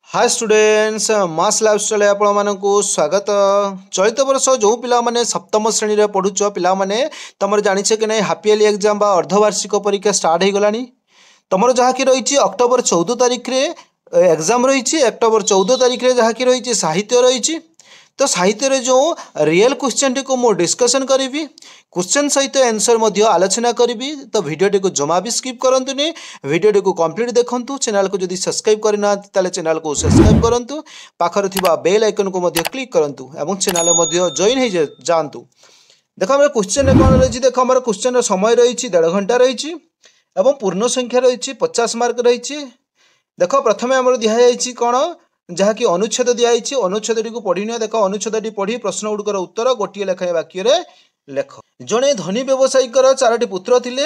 Hi students मास lifestyle आपण मानकु स्वागत। चलित वर्ष जो पिला माने सप्तम श्रेणी रे पढुछ पिला माने तमर जानिछे कि नै हाफ ईयरली एग्जाम बा अर्धवार्षिक परीक्षा स्टार्ट हो गलानी। तमर जहा कि रहिछि अक्टोबर 14 तारिख रे एग्जाम रहिछि। अक्टोबर 14 तारिख रे जहा कि रहिछि साहित्य रहिछि। तो साहित्य रे जो रियल क्वेश्चन टी को मो डिस्कशन करी क्वेश्चन सहित आंसर मध्य आलोचना करी। तो वीडियो टी को जमा भी स्किप करंतुनी, वीडियो टी को कंप्लीट देखंतु। चैनल को जदि सब्सक्राइब करना ताले चैनल को सब्सक्राइब करंतु, पाखर थिबा बेल आइकन को मध्य क्लिक करंतु एवं चैनल मध्य जॉइन हो जांतु। देखो हमर क्वेश्चन कोन रहिछि, देखो हमर क्वेश्चन रो समय रहिछि 1.5 घंटा रहिछि एवं पूर्ण संख्या रहिछि 50 मार्क रहिछि। देखो प्रथमे हमर दिया जाइछि कोन जहा कि अनुच्छेद दिया जाइछि। अनुच्छेद टी को पढी नियो। देखो अनुच्छेद टी पढी प्रश्न गुडकर उत्तर गोटिए लेखाए वाक्य रे लेख। जणे धनी व्यवसायीकर 4टी पुत्र थिले।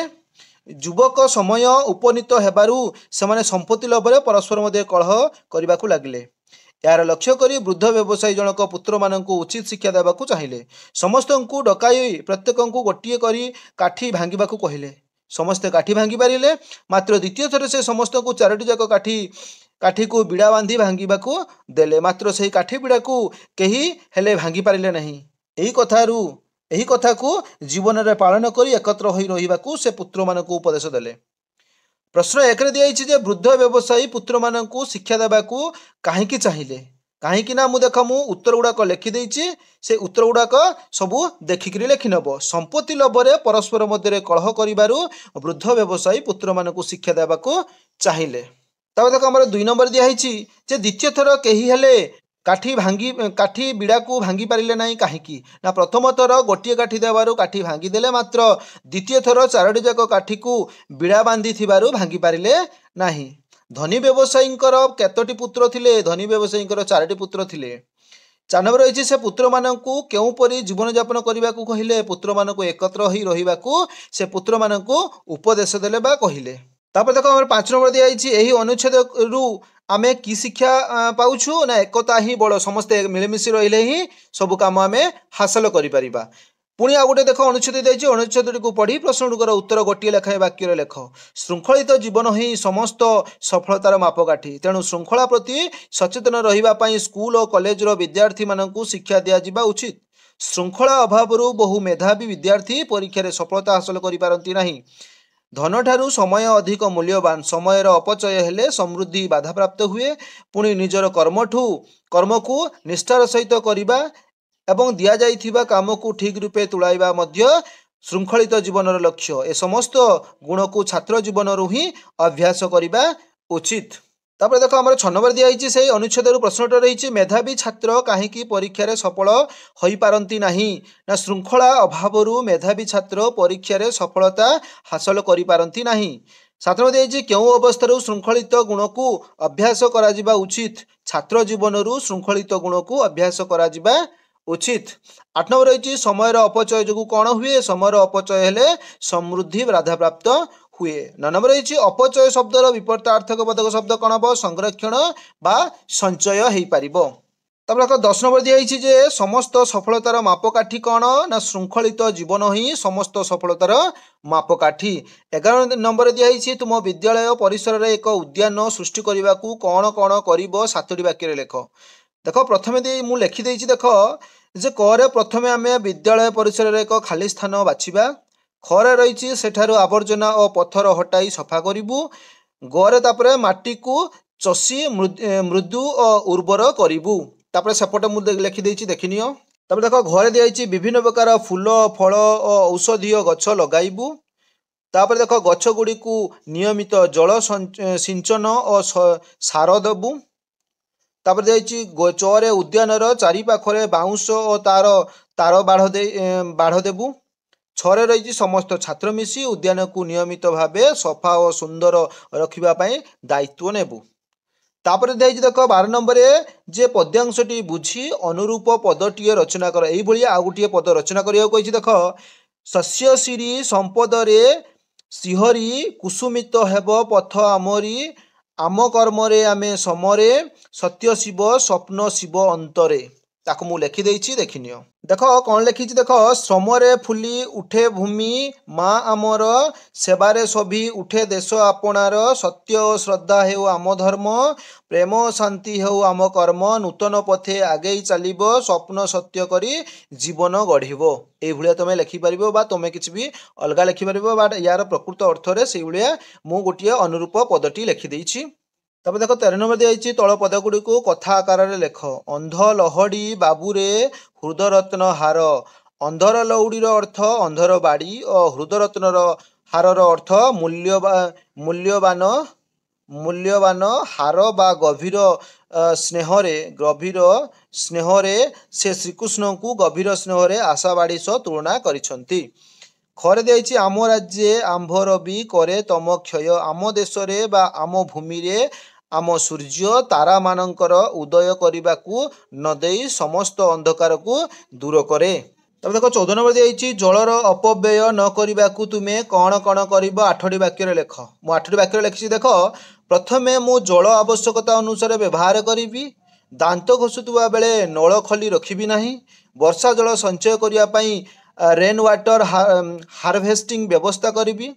युवक समय उपनीत हेबारु सेमाने संपत्ति लोभरे परस्पर मध्य कलह करबाकू लागिले। यार लक्ष्य करी वृद्ध व्यवसायी जनक पुत्र माननकु उचित शिक्षा देबाकू चाहिए। समस्तंकु डकाई प्रत्येकंकु गोटिए करी काठी भांगिबाकू कहिले। समस्ते काठी भांगी पारिले। मात्र द्वितीय थर से समस्त को 4टी जाक काठी को बिड़ा बांधी भांगिबाकू देले। मात्र सही काठी बिड़ा को केही हेले भांगी पारिले नहीं। एही कथा को जीवन रे पालन करी एकत्र होई रहिबाकू से पुत्र मानकू उपदेश देले। प्रश्न 1 रे दियाइछि जे वृद्ध व्यवसायी पुत्र मानकू शिक्षा देबाकू काहेकि चाहिए। काहेकि ना मु उत्तर गुड़ाक लिखि देइछि। से उत्तर गुड़ाक सबू देखिकरी लिखि नब। संपत्ति लोभरे परस्पर मध्य कलह करिबारु वृद्ध व्यवसायी पुत्र मानकू शिक्षा देबाकू चाहिए। तब देखो हमर 2 नंबर दियाइछि जे द्वितीय थर केही हेले काठी बिड़ा को भांगी पारिले नहीं काहेकि ना। प्रथम थर गोटे काठी देबारु काठी भांगी देले। मात्र द्वितीय थर 4टी जाक काठी को बिड़ा बांधी थिबारु भांगी पारिले नाही। धनी व्यवसायींकर केतोटी पुत्र थिले। धनी व्यवसायींकर 4टी पुत्र थिले। 4 नंबर रही से पुत्र मानकू केउ परी जीवन यापन करबाकू कहिले। पुत्र मानकू एकत्र होई रहिबाकू से पुत्र मानकू उपदेश देले बा कहिले। तापर देखो हमर 5 नंबर दिया आइछि एही अनुच्छेद रु आमे की शिक्षा पाउछु ना एकता ही बड़। समस्ते मिलमिशि रहिले ही सब काम आमे हासिल करि परिबा। पुणी आ गोटे देखो अनुच्छेद दिया। अनुच्छेद को पढ़ी प्रश्न गुड़िकर उत्तर गोटे लेखाए वाक्य लेख। श्रृंखलित जीवन ही समस्त सफलतार मापकाठी। तेणु श्रृंखला प्रति सचेतन रहिबा स्कूल और कॉलेज विद्यार्थी मानकू शिक्षा दिया जिबा उचित। श्रृंखला अभाव बहु मेधावी विद्यार्थी परीक्षा सफलता हासिल करि पारंती नाही। धन ठारू समय अधिक मूल्यवान। समयर अपचय हेले समृद्धि बाधा प्राप्त हुए। पुणी निजर कर्म को निष्ठार सहित करिबा एवं दिया जाइथिबा काम को ठीक रूपे तुलाइबा मध्य श्रृंखलित जीवनर लक्ष्य। ए समस्त गुण को छात्र जीवन ही अभ्यास करिबा उचित। तापर देखो हमर 6 नंबर दिया से अनुच्छेद प्रश्नटा रही मेधावी छात्र कहीं परीक्षा रे सफल होई पारंती नाही ना। श्रृंखला अभाव मेधावी छात्र परीक्षा सफलता हासिल करि पारंती नाही। 7 नंबर दिया केउ अवस्था श्रृंखलित गुण को अभ्यास करा जिबा उचित। छात्र जीवन श्रृंखलित गुण को अभ्यास करा जिबा उचित। 8 नंबर रही समयर अपचय जो कौन हुए। समयर अपचय हेले समृद्धि बाधा प्राप्त हुए। 9 नंबर रही अपचय शब्दर विपरीतार्थक बोधक शब्द कौन हम संरक्षण बा संचय हो पारिबो। तब 10 नंबर दिया जे समस्त सफलतार मापकाठी कौन ना श्रृंखलित जीवन ही समस्त सफलतार मापकाठी। 11 नंबर दिया तुम विद्यालय परिसर रे एक उद्यान सृष्टि करने को कौन कौन कर 7टी वाक्य लेख। देखो प्रथमे मु लिखि देछि। देखो जे करे प्रथमे आमे विद्यालय परिसर रे एक खाली स्थान बाछिबा। खरे रही सेठारु आवर्जना और पत्थर हटाई सफा करिबु। गरे तापरे माटी को चसी मृदु और उर्वर करिबु। तापरे सेपटे मु लिखि देछि देखिनियो। तापरे देखो घरे दिया विभिन्न प्रकार फूल फल और औषधीय गछ लगाइबु। तापरे देखो गछ गुडी को नियमित जल सिंचन और सार देबु। तापर दिया चौरे उद्यानर चारि पाखरे बाउंश और तार बाढ़ देबु। 6 रही समस्त छात्र मिसी उद्यान को नियमित भावे सफा और सुंदर रखापी दायित्व नेबु। तापर देख 12 नंबर जे पद्यांशटी बुझी अनुरूप पदटीए रचना कर। यही आउ गोटे पद रचना करिया कहिछि। देख शस्य सिरी संपदरे सिहरी कुसुमित हेब पथ आमरी। आम कर्मरे आमे समरे सत्य शिव स्वप्न शिव अंतरे। ताकू मु लिखि देइछि देखिनियो। देख कौन लिखी देख श्रमरे फुली उठे भूमि माँ आमर सेवारे सभी उठे देश आपणार सत्य और श्रद्धा हेउ आम धर्म प्रेम शांति हेउ आम कर्म नूतन पथे आगे चलिब स्वप्न सत्य करी जीवन गढ़िब ये तुम लिखिपर बा तुम किसी भी अलग लिखिपर बाट यार प्रकृत अर्थ में से भाया मु गोटे अनुरूप पदटी लिखिदेछि। तब देख 13 नंबर दिखाई तल पद गुड़ी को कथा आकार लेख अंध लहड़ी बाबूरे हृदरत्न हार अंधर लौड़ीर अर्थ अंधर बाड़ी और हृदरत्नर हारर अर्थ मूल्यवान मूल्यवान हार बा गभीर स्नेहरे से श्रीकृष्ण को गभीर स्नेहरे आशावाड़ी सह तुलना करिसंती। खरे दिखाई आम राज्ये आंभर भी करे तम क्षय आम देश बा आम भूमि रे आम सूर्य तारा मानकर उदय करने को न देई समस्त अंधकार को दूर करे। तब देख 14 नंबर दिखाई जलर अपव्यय न करने को तुम्हें कौन कौन कर 8टी वाक्य लेख मु 8टी वाक्य लिखी देख प्रथमे मु जल आवश्यकता अनुसार व्यवहार करी दांत घषुवा बेले नल खली रखी ना वर्षा जल संचय करने रेन वाटर हार्वेस्टिंग व्यवस्था करी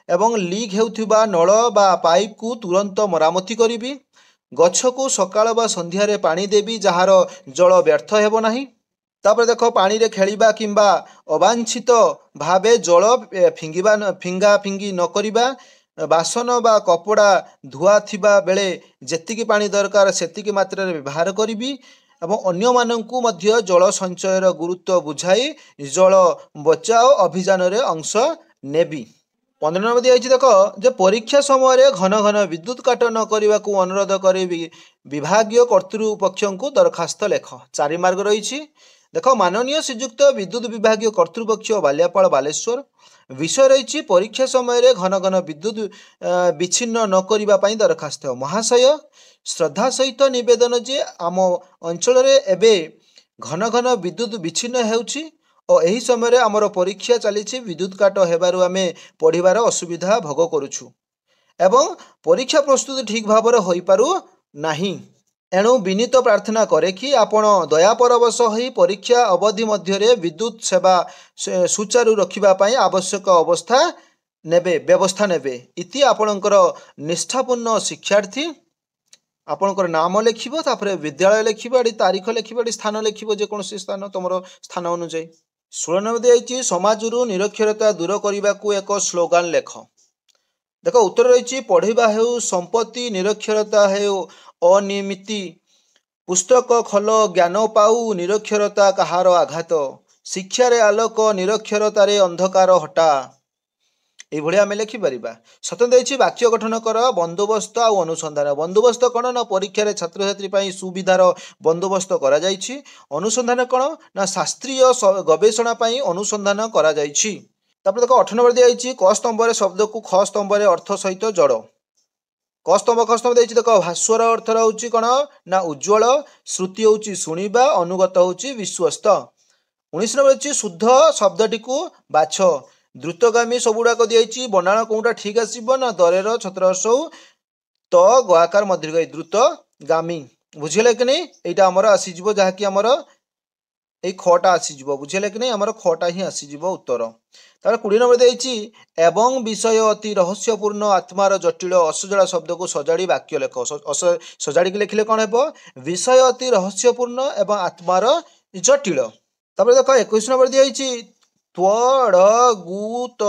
एवं लीक हेउथिबा नल बा पाइप को तुरंत मरामती करी गछ को सकाळ बा संध्यारे पानी देवी जार जल व्यर्थ हेब नाही। तापर देख पानी रे खेलिबा किंबा अवांछित भावे जल फिंगा फिंगी न करिबा बासन बा कपड़ा धुआ थिबा बेले जेतिकी पानी दरकार सेतिकी मात्रा रे व्यवहार करिबी एवं अन्य माननकु मध्य जल संचयर गुरुत्व बुझाई जल बचाओ अभियान रे अंश नेबी। 15 नंबर दिखाई देख जे परीक्षा समय घन घन विद्युत काट न करने को अनुरोध कर विभागीय कर्तृपक्ष को दरखास्त लेख 4 मार्ग रही। देख माननीय श्रीजुक्त विद्युत विभागीय कर्तृपक्ष बालियापाल बालेश्वर विषय रही परीक्षा समय घन घन विद्युत विच्छिन्न न करने दरखास्त महाशय श्रद्धा सहित निवेदन जे आम अंचल एबे घन घन विद्युत विच्छिन्न होउछि और यही समय आमर परीक्षा चली विद्युत काट हेबारु आमे पढ़िबार असुविधा भोग करुछु एवं परीक्षा प्रस्तुति ठीक भाव में हो पारु नाही। एणु विनीत प्रार्थना करे कि आपण दया परवश होई परीक्षा अवधि मध्य विद्युत सेवा सुचारू रखिबा पई आवश्यक व्यवस्था नेबे इति आपणकर निष्ठापूर्ण शिक्षार्थी आपणकर नाम लिखिबो तापरे विद्यालय लिखिबो एडी तारीख लिखिबो एडी स्थान लिखिबो जे कोनोसी स्थान तुमरो स्थान अनुसार। 16 नंबर दिखाई समाजरू निरक्षरता दूर करने को एक स्लोगान लेख देख उत्तर रही पढ़ा हेउ संपत्ति निरक्षरता हेउ अनियमिति पुस्तक खोल ज्ञान पाऊ निरक्षरता कहार आघात शिक्षारे आलोक निरक्षरतारे अंधकार हटा ये आम लिखिपर। 17 देछि वाक्य गठन कर बंदोबस्त आ अनुसंधान बंदोबस्त कौन ना परीक्षा छात्र छात्री सुविधार बंदोबस्त करा जाइछि अनुसंधान कौन ना शास्त्रीय गवेषणा अनुसंधान करा जाइछि। तापर देख 8 नंबर दिखाई क स्तंभ शब्द को ख स्तंभ अर्थ सहित जड़ क स्तंभ देछि देख भास्वर अर्थ होछि कौन ना उज्ज्वल श्रुति होछि शुणिबा अनुगत होछि विश्वस्त। 19 नंबर अच्छी शुद्ध शब्दटी को बाछ द्रुतगामी सबुड़ाक दिखाई बनाण कौटा ठीक आसब ना दरेर छत्रसौ तो गआकार मध्य गई द्रुतगामी बुझे कि नहीं यहाँ आमर आसीज जहाँकि आमर ये खटा आसीज बुझे कि नहीं आमर खटा ही आसीज उत्तर। तार 20 नंबर देछि एवं विषय अति रहस्यपूर्ण आत्मार जटिल असजड़ा शब्द को सजाड़ी वाक्य लेख सजाड़ी लिखिले कौन हे विषय अति रहस्यपूर्ण एवं आत्मार जटिल। तापर देख 21 नंबर दिखाई त्वड़ गुत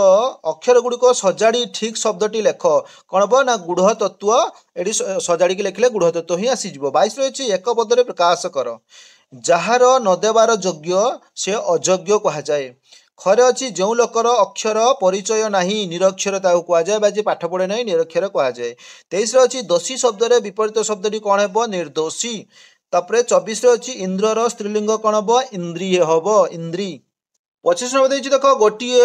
अक्षर गुड़िक सजाड़ी ठीक शब्दटी लेख कौन हम ना गूढ़ तत्व ये सजाड़ी लिखिले गूढ़ तत्व ही आसीज। 22 रही एक पदरे प्रकाश कर जार नदेवार योग्य से अयोग्य कहुए खरे अच्छी जो लोकर अक्षर परिचय नाही निरक्षर कहुए बा जे पाठ पढ़े ना निरक्षर कहुए। 23 अच्छी दोषी शब्द विपरीत शब्दटी कौन हम निर्दोषी। तापर 24 अच्छी इंद्रर स्त्रीलिंग कौन हम इंद्रिय हम इंद्री। 25 नंबर देख गोटे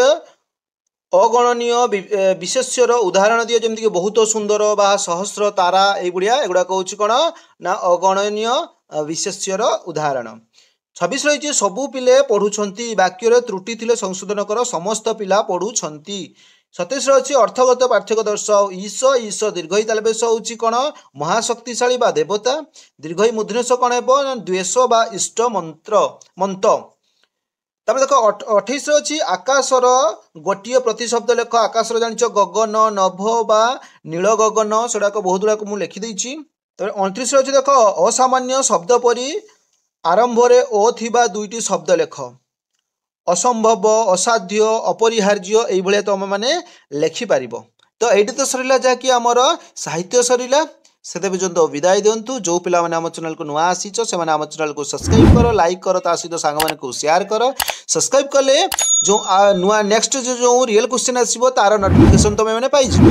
अगणनीय विशेष्यर उदाहरण दिए जमीक बहुत सुंदर बा सहस्र तारा एगुड़ाक हूँ कौन ना अगणनीय विशेष्यर उदाहरण। 26 रही सबू पिले पढ़ुंट वाक्य त्रुटि थिले संशोधन कर समस्त पिला पढ़ुंट 27 ଅଛି ଅର୍ଥଗତ ପାର୍ଥକ୍ୟ ଦର୍ଶାଅ। ଈଶ ଦୀର୍ଘଇ ତାଲେ ବେଶ ହେଉଛି କ'ଣ ମହାଶକ୍ତିଶାଳୀ ବା ଦେବତା। ଦୀର୍ଘଇ ମୂର୍ଧନ୍ୟଷ କ'ଣ ହେବ ଦ୍ୱେଷ ବା ଇଷ୍ଟ ମନ୍ତ। ତାପରେ ଦେଖ 28 ଅଛି ଆକାଶର ଗୋଟିଏ ପ୍ରତିଶବ୍ଦ ଲେଖ। ଆକାଶର ଜାଣିଛ ଗଗନ ନଭ ବା ନୀଳ ଗଗନ, ସେଗୁଡ଼ାକ ବହୁତ ଗୁଡ଼ାକ ମୁଁ ଲେଖିଦେଇଛି। ତାପରେ 29 ଅଛି ଦେଖ ଅସାମାନ୍ୟ ଶବ୍ଦ ପରି ଆରମ୍ଭରେ ଓ ଥିବା ଦୁଇଟି ଶବ୍ଦ ଲେଖ। ଅସମ୍ଭବ, ଅସାଧ୍ୟ, ଅପରିହାର୍ଯ୍ୟ ଏଇଭଳିଆ ତମେ ମାନେ ଲେଖିପାରିବ। ତ ଏଇଠି ତ ସରିଲା ଯାହାକି ଆମର ସାହିତ୍ୟ ସରିଲା। ସେତେ ପର୍ଯ୍ୟନ୍ତ ବିଦାୟ ଦିଅନ୍ତୁ। ଯେଉଁ ପିଲାମାନେ ଆମ ଚ୍ୟାନେଲକୁ ନୂଆ ଆସିଛ ସେମାନେ ଆମ ଚ୍ୟାନେଲକୁ ସବସ୍କ୍ରାଇବ୍ କର, ଲାଇକ୍ କର, ତା ସହିତ ସାଙ୍ଗମାନଙ୍କୁ ସେୟାର କର। ସବସ୍କ୍ରାଇବ୍ କଲେ ଯେଉଁ ନୂଆ ନେକ୍ସଟ ଯେଉଁ ରିଏଲ୍ କ୍ୱେଶ୍ଚିନ୍ ଆସିବ ତାର ନୋଟିଫିକେସନ୍ ତମେ ମାନେ ପାଇଯିବ।